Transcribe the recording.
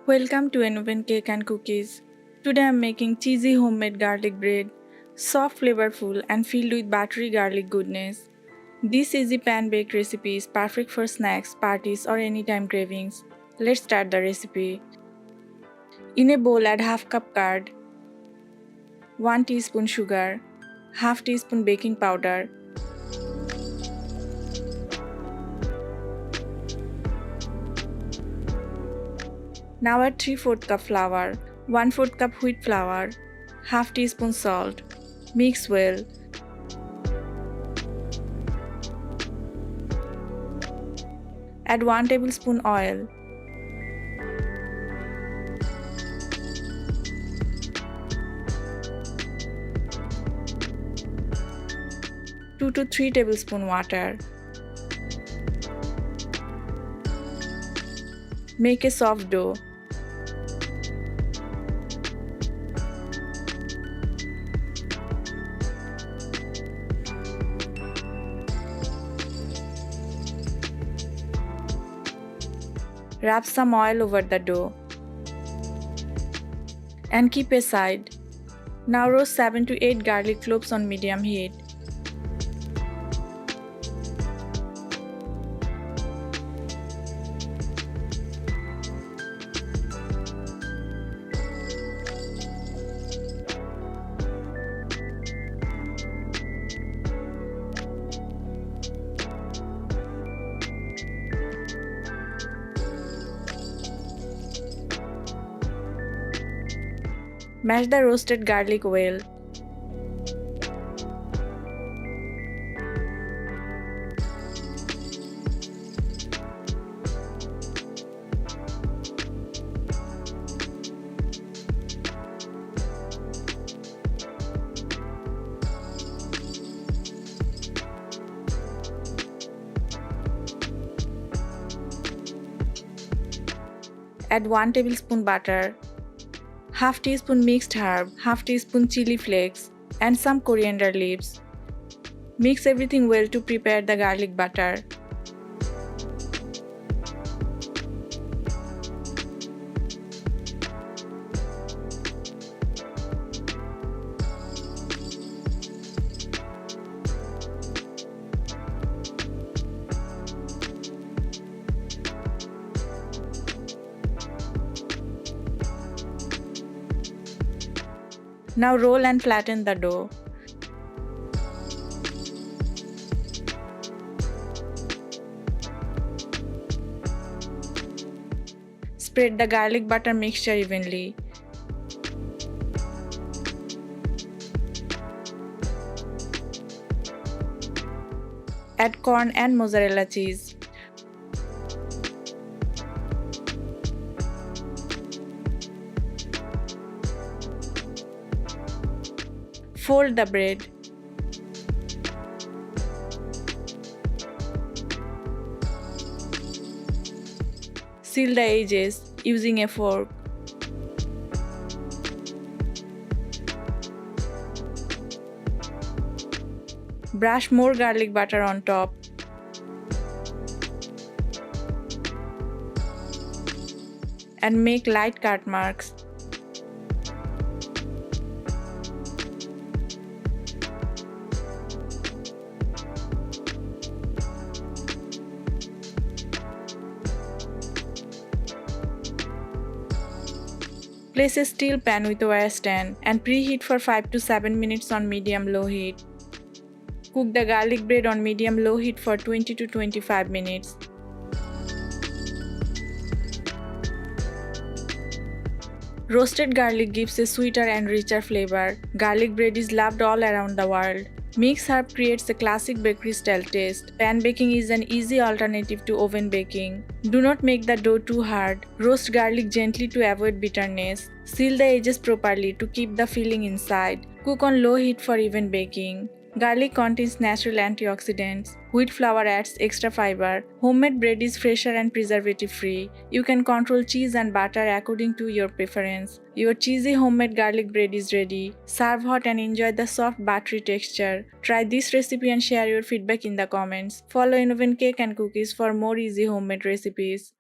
Welcome to Oven Cake and Cookies. Today I am making cheesy homemade garlic bread, soft, flavorful and filled with buttery garlic goodness. This easy pan-baked recipe is perfect for snacks, parties or anytime cravings. Let's start the recipe. In a bowl add half cup curd, 1 teaspoon sugar, half teaspoon baking powder, now add 3/4 cup flour, 1/4 cup wheat flour, half teaspoon salt. Mix well. Add 1 tablespoon oil. Two to 3 tablespoon water. Make a soft dough. Rub some oil over the dough and keep aside. Now roast 7 to 8 garlic cloves on medium heat. Mash the roasted garlic well. Add 1 tablespoon butter, half teaspoon mixed herb, half teaspoon chili flakes, and some coriander leaves. Mix everything well to prepare the garlic butter. Now roll and flatten the dough. Spread the garlic butter mixture evenly. Add corn and mozzarella cheese. Fold the bread. Seal the edges using a fork. Brush more garlic butter on top. And make light cut marks. Place a steel pan with a wire stand and preheat for 5 to 7 minutes on medium-low heat. Cook the garlic bread on medium-low heat for 20 to 25 minutes. Roasted garlic gives a sweeter and richer flavor. Garlic bread is loved all around the world. Mixed herb creates a classic bakery-style taste. Pan baking is an easy alternative to oven baking. Do not make the dough too hard. Roast garlic gently to avoid bitterness. Seal the edges properly to keep the filling inside. Cook on low heat for even baking. Garlic contains natural antioxidants. Wheat flour adds extra fiber. Homemade bread is fresher and preservative-free. You can control cheese and butter according to your preference. Your cheesy homemade garlic bread is ready. Serve hot and enjoy the soft buttery texture. Try this recipe and share your feedback in the comments. Follow Oven Cake and Cookies for more easy homemade recipes.